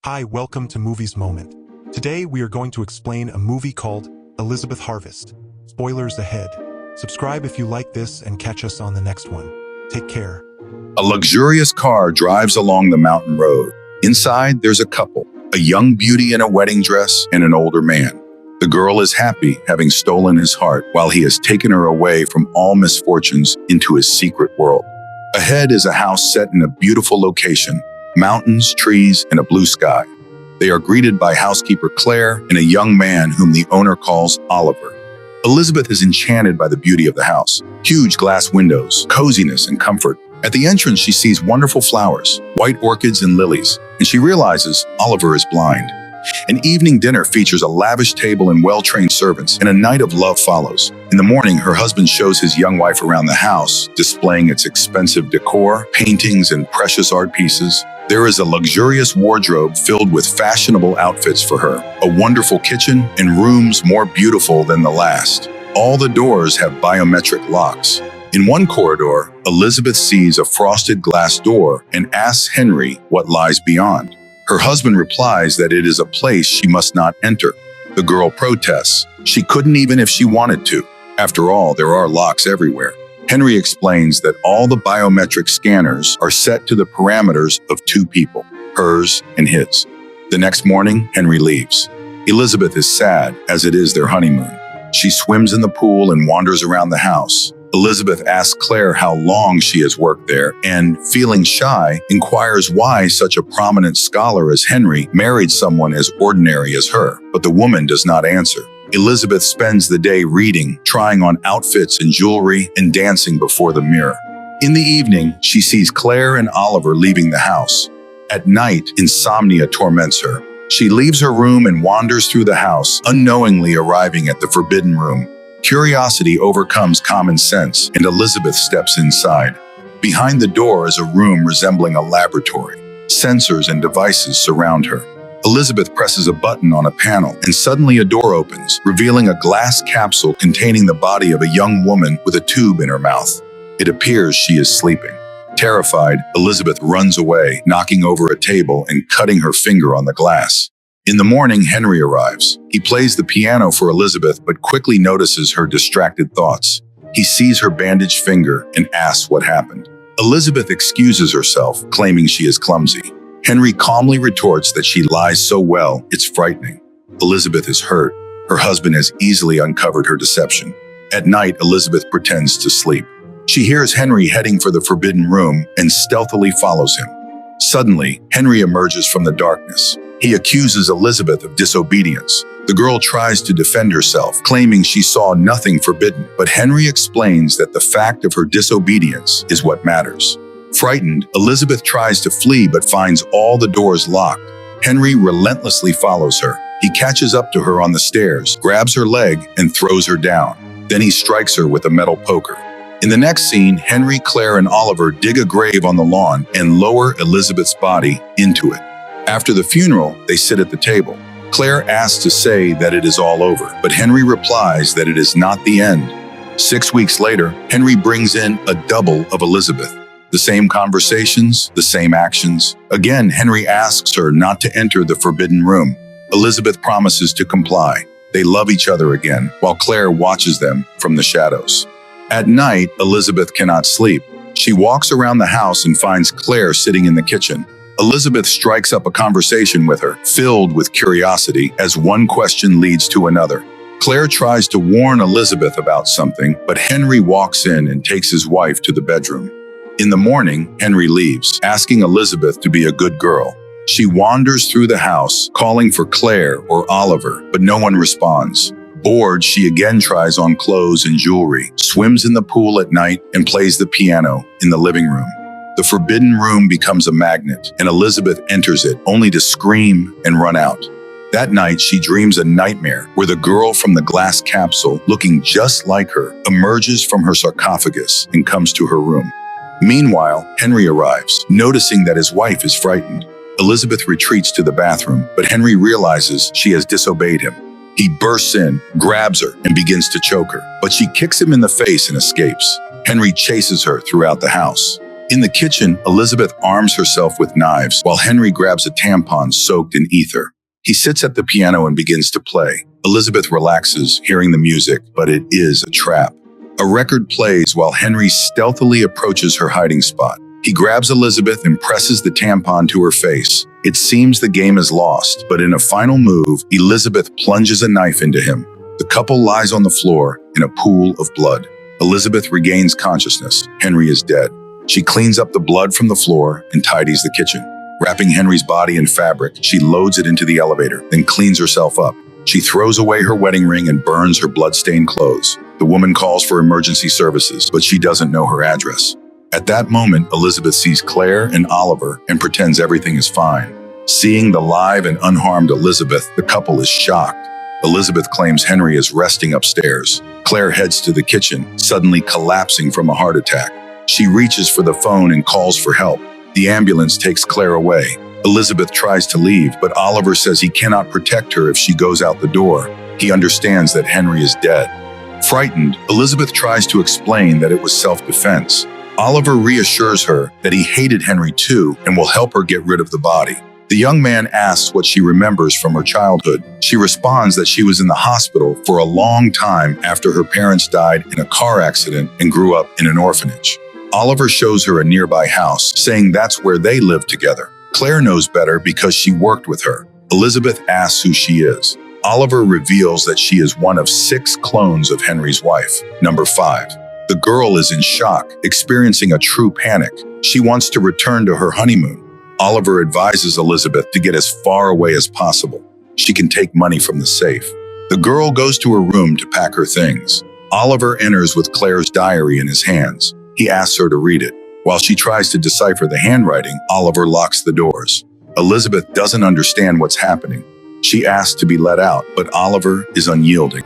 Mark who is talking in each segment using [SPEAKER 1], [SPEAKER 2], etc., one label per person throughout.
[SPEAKER 1] Hi, welcome to Movies Moment. Today we are going to explain a movie called Elizabeth Harvest. Spoilers ahead. Subscribe if you like this and catch us on the next one. Take care.
[SPEAKER 2] A luxurious car drives along the mountain road. Inside, there's a couple, a young beauty in a wedding dress and an older man. The girl is happy, having stolen his heart, while he has taken her away from all misfortunes into his secret world. Ahead is a house set in a beautiful location, mountains, trees, and a blue sky. They are greeted by housekeeper Claire and a young man whom the owner calls Oliver. Elizabeth is enchanted by the beauty of the house, huge glass windows, coziness, and comfort. At the entrance, she sees wonderful flowers, white orchids and lilies, and she realizes Oliver is blind. An evening dinner features a lavish table and well-trained servants, and a night of love follows. In the morning, her husband shows his young wife around the house, displaying its expensive decor, paintings, and precious art pieces. There is a luxurious wardrobe filled with fashionable outfits for her, a wonderful kitchen, and rooms more beautiful than the last. All the doors have biometric locks. In one corridor, Elizabeth sees a frosted glass door and asks Henry what lies beyond. Her husband replies that it is a place she must not enter. The girl protests. She couldn't even if she wanted to. After all, there are locks everywhere. Henry explains that all the biometric scanners are set to the parameters of two people, hers and his. The next morning, Henry leaves. Elizabeth is sad, as it is their honeymoon. She swims in the pool and wanders around the house. Elizabeth asks Claire how long she has worked there and, feeling shy, inquires why such a prominent scholar as Henry married someone as ordinary as her, but the woman does not answer. Elizabeth spends the day reading, trying on outfits and jewelry, and dancing before the mirror. In the evening, she sees Claire and Oliver leaving the house. At night, insomnia torments her. She leaves her room and wanders through the house, unknowingly arriving at the forbidden room. Curiosity overcomes common sense, and Elizabeth steps inside. Behind the door is a room resembling a laboratory. Sensors and devices surround her. Elizabeth presses a button on a panel, and suddenly a door opens, revealing a glass capsule containing the body of a young woman with a tube in her mouth. It appears she is sleeping. Terrified, Elizabeth runs away, knocking over a table and cutting her finger on the glass. In the morning, Henry arrives. He plays the piano for Elizabeth, but quickly notices her distracted thoughts. He sees her bandaged finger and asks what happened. Elizabeth excuses herself, claiming she is clumsy. Henry calmly retorts that she lies so well, it's frightening. Elizabeth is hurt. Her husband has easily uncovered her deception. At night, Elizabeth pretends to sleep. She hears Henry heading for the forbidden room and stealthily follows him. Suddenly, Henry emerges from the darkness. He accuses Elizabeth of disobedience. The girl tries to defend herself, claiming she saw nothing forbidden, but Henry explains that the fact of her disobedience is what matters. Frightened, Elizabeth tries to flee but finds all the doors locked. Henry relentlessly follows her. He catches up to her on the stairs, grabs her leg, and throws her down. Then he strikes her with a metal poker. In the next scene, Henry, Claire, and Oliver dig a grave on the lawn and lower Elizabeth's body into it. After the funeral, they sit at the table. Claire asks to say that it is all over, but Henry replies that it is not the end. 6 weeks later, Henry brings in a double of Elizabeth. The same conversations, the same actions. Again, Henry asks her not to enter the forbidden room. Elizabeth promises to comply. They love each other again, while Claire watches them from the shadows. At night, Elizabeth cannot sleep. She walks around the house and finds Claire sitting in the kitchen. Elizabeth strikes up a conversation with her, filled with curiosity, as one question leads to another. Claire tries to warn Elizabeth about something, but Henry walks in and takes his wife to the bedroom. In the morning, Henry leaves, asking Elizabeth to be a good girl. She wanders through the house, calling for Claire or Oliver, but no one responds. Bored, she again tries on clothes and jewelry, swims in the pool at night, and plays the piano in the living room. The forbidden room becomes a magnet, and Elizabeth enters it, only to scream and run out. That night, she dreams a nightmare where the girl from the glass capsule, looking just like her, emerges from her sarcophagus and comes to her room. Meanwhile, Henry arrives, noticing that his wife is frightened. Elizabeth retreats to the bathroom, but Henry realizes she has disobeyed him. He bursts in, grabs her, and begins to choke her, but she kicks him in the face and escapes. Henry chases her throughout the house. In the kitchen, Elizabeth arms herself with knives while Henry grabs a tampon soaked in ether. He sits at the piano and begins to play. Elizabeth relaxes, hearing the music, but it is a trap. A record plays while Henry stealthily approaches her hiding spot. He grabs Elizabeth and presses the tampon to her face. It seems the game is lost, but in a final move, Elizabeth plunges a knife into him. The couple lies on the floor in a pool of blood. Elizabeth regains consciousness. Henry is dead. She cleans up the blood from the floor and tidies the kitchen. Wrapping Henry's body in fabric, she loads it into the elevator, then cleans herself up. She throws away her wedding ring and burns her blood-stained clothes. The woman calls for emergency services, but she doesn't know her address. At that moment, Elizabeth sees Claire and Oliver and pretends everything is fine. Seeing the live and unharmed Elizabeth, the couple is shocked. Elizabeth claims Henry is resting upstairs. Claire heads to the kitchen, suddenly collapsing from a heart attack. She reaches for the phone and calls for help. The ambulance takes Claire away. Elizabeth tries to leave, but Oliver says he cannot protect her if she goes out the door. He understands that Henry is dead. Frightened, Elizabeth tries to explain that it was self-defense. Oliver reassures her that he hated Henry too and will help her get rid of the body. The young man asks what she remembers from her childhood. She responds that she was in the hospital for a long time after her parents died in a car accident and grew up in an orphanage. Oliver shows her a nearby house, saying that's where they lived together. Claire knows better because she worked with her. Elizabeth asks who she is. Oliver reveals that she is one of 6 clones of Henry's wife. Number 5. The girl is in shock, experiencing a true panic. She wants to return to her honeymoon. Oliver advises Elizabeth to get as far away as possible. She can take money from the safe. The girl goes to her room to pack her things. Oliver enters with Claire's diary in his hands. He asks her to read it. While she tries to decipher the handwriting, Oliver locks the doors. Elizabeth doesn't understand what's happening. She asks to be let out, but Oliver is unyielding.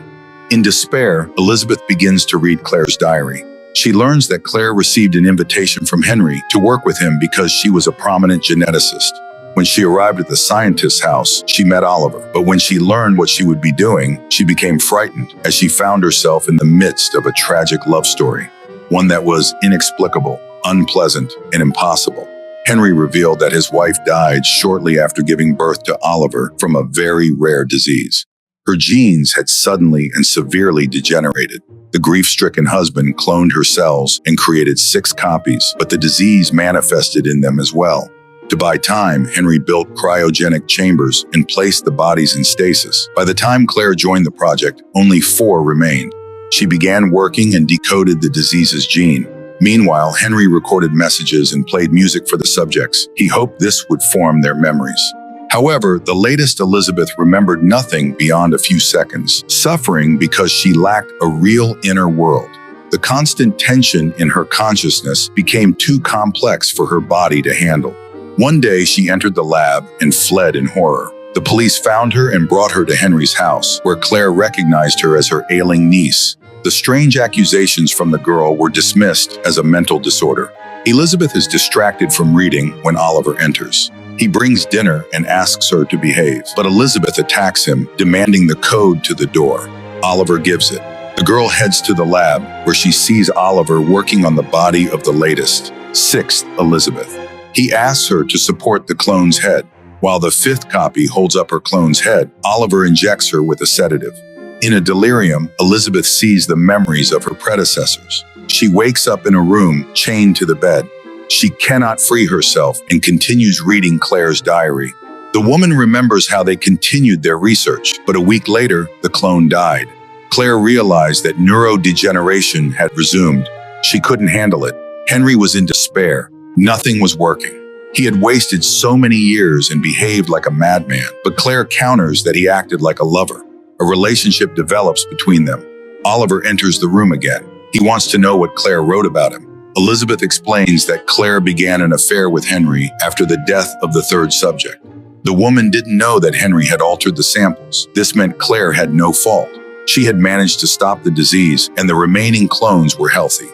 [SPEAKER 2] In despair, Elizabeth begins to read Claire's diary. She learns that Claire received an invitation from Henry to work with him because she was a prominent geneticist. When she arrived at the scientist's house, she met Oliver, but when she learned what she would be doing, she became frightened as she found herself in the midst of a tragic love story, one that was inexplicable, unpleasant, and impossible. Henry revealed that his wife died shortly after giving birth to Oliver from a very rare disease. Her genes had suddenly and severely degenerated. The grief-stricken husband cloned her cells and created 6 copies, but the disease manifested in them as well. To buy time, Henry built cryogenic chambers and placed the bodies in stasis. By the time Claire joined the project, only 4 remained. She began working and decoded the disease's gene. Meanwhile, Henry recorded messages and played music for the subjects. He hoped this would form their memories. However, the latest Elizabeth remembered nothing beyond a few seconds, suffering because she lacked a real inner world. The constant tension in her consciousness became too complex for her body to handle. One day, she entered the lab and fled in horror. The police found her and brought her to Henry's house, where Claire recognized her as her ailing niece. The strange accusations from the girl were dismissed as a mental disorder. Elizabeth is distracted from reading when Oliver enters. He brings dinner and asks her to behave, but Elizabeth attacks him, demanding the code to the door. Oliver gives it. The girl heads to the lab, where she sees Oliver working on the body of the latest, 6th Elizabeth. He asks her to support the clone's head. While the 5th copy holds up her clone's head, Oliver injects her with a sedative. In a delirium, Elizabeth sees the memories of her predecessors. She wakes up in a room chained to the bed. She cannot free herself and continues reading Claire's diary. The woman remembers how they continued their research, but a week later, the clone died. Claire realized that neurodegeneration had resumed. She couldn't handle it. Henry was in despair. Nothing was working. He had wasted so many years and behaved like a madman, but Claire counters that he acted like a lover. A relationship develops between them. Oliver enters the room again. He wants to know what Claire wrote about him. Elizabeth explains that Claire began an affair with Henry after the death of the 3rd subject. The woman didn't know that Henry had altered the samples. This meant Claire had no fault. She had managed to stop the disease, and the remaining clones were healthy.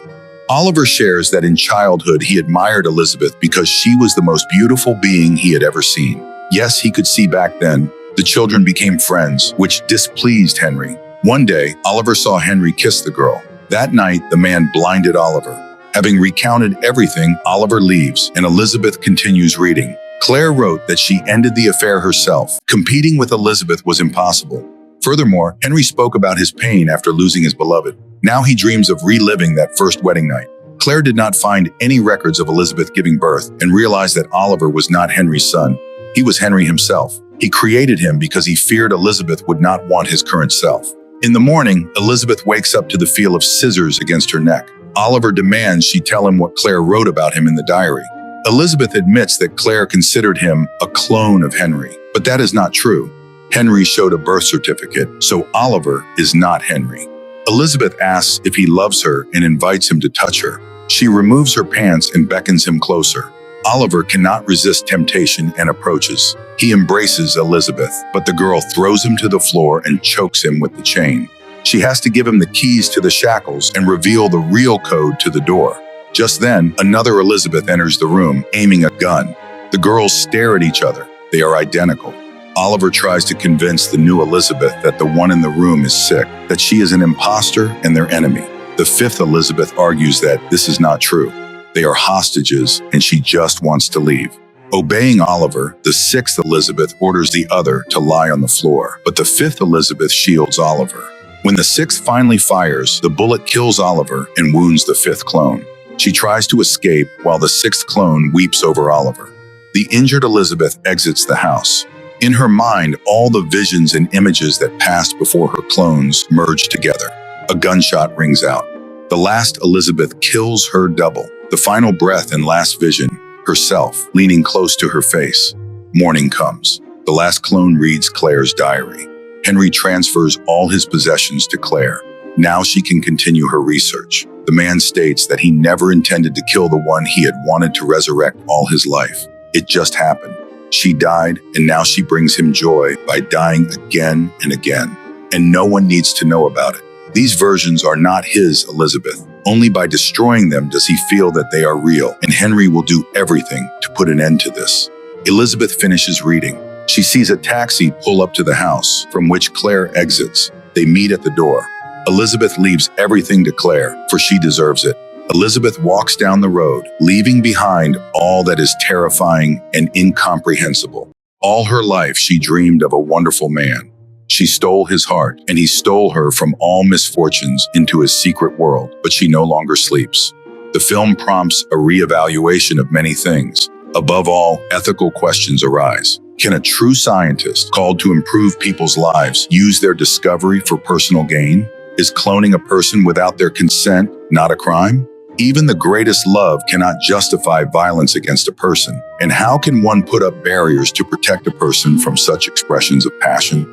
[SPEAKER 2] Oliver shares that in childhood he admired Elizabeth because she was the most beautiful being he had ever seen. Yes, he could see back then. The children became friends, which displeased Henry. One day, Oliver saw Henry kiss the girl. That night, the man blinded Oliver. Having recounted everything, Oliver leaves, and Elizabeth continues reading. Claire wrote that she ended the affair herself. Competing with Elizabeth was impossible. Furthermore, Henry spoke about his pain after losing his beloved. Now he dreams of reliving that first wedding night. Claire did not find any records of Elizabeth giving birth and realized that Oliver was not Henry's son. He was Henry himself. He created him because he feared Elizabeth would not want his current self. In the morning, Elizabeth wakes up to the feel of scissors against her neck. Oliver demands she tell him what Claire wrote about him in the diary. Elizabeth admits that Claire considered him a clone of Henry, but that is not true. Henry showed a birth certificate, so Oliver is not Henry. Elizabeth asks if he loves her and invites him to touch her. She removes her pants and beckons him closer. Oliver cannot resist temptation and approaches. He embraces Elizabeth, but the girl throws him to the floor and chokes him with the chain. She has to give him the keys to the shackles and reveal the real code to the door. Just then, another Elizabeth enters the room, aiming a gun. The girls stare at each other. They are identical. Oliver tries to convince the new Elizabeth that the one in the room is sick, that she is an imposter and their enemy. The fifth Elizabeth argues that this is not true. They are hostages and she just wants to leave. Obeying Oliver, the sixth Elizabeth orders the other to lie on the floor, but the fifth Elizabeth shields Oliver. When the sixth finally fires, the bullet kills Oliver and wounds the fifth clone. She tries to escape while the sixth clone weeps over Oliver. The injured Elizabeth exits the house. In her mind, all the visions and images that passed before her clones merge together. A gunshot rings out. The last Elizabeth kills her double. The final breath and last vision, herself, leaning close to her face. Morning comes. The last clone reads Claire's diary. Henry transfers all his possessions to Claire. Now she can continue her research. The man states that he never intended to kill the one he had wanted to resurrect all his life. It just happened. She died, and now she brings him joy by dying again and again. And no one needs to know about it. These versions are not his Elizabeth. Only by destroying them does he feel that they are real, and Henry will do everything to put an end to this. Elizabeth finishes reading. She sees a taxi pull up to the house, from which Claire exits. They meet at the door. Elizabeth leaves everything to Claire, for she deserves it. Elizabeth walks down the road, leaving behind all that is terrifying and incomprehensible. All her life, she dreamed of a wonderful man. She stole his heart, and he stole her from all misfortunes into his secret world, but she no longer sleeps. The film prompts a reevaluation of many things. Above all, ethical questions arise. Can a true scientist called to improve people's lives use their discovery for personal gain? Is cloning a person without their consent not a crime? Even the greatest love cannot justify violence against a person. And how can one put up barriers to protect a person from such expressions of passion?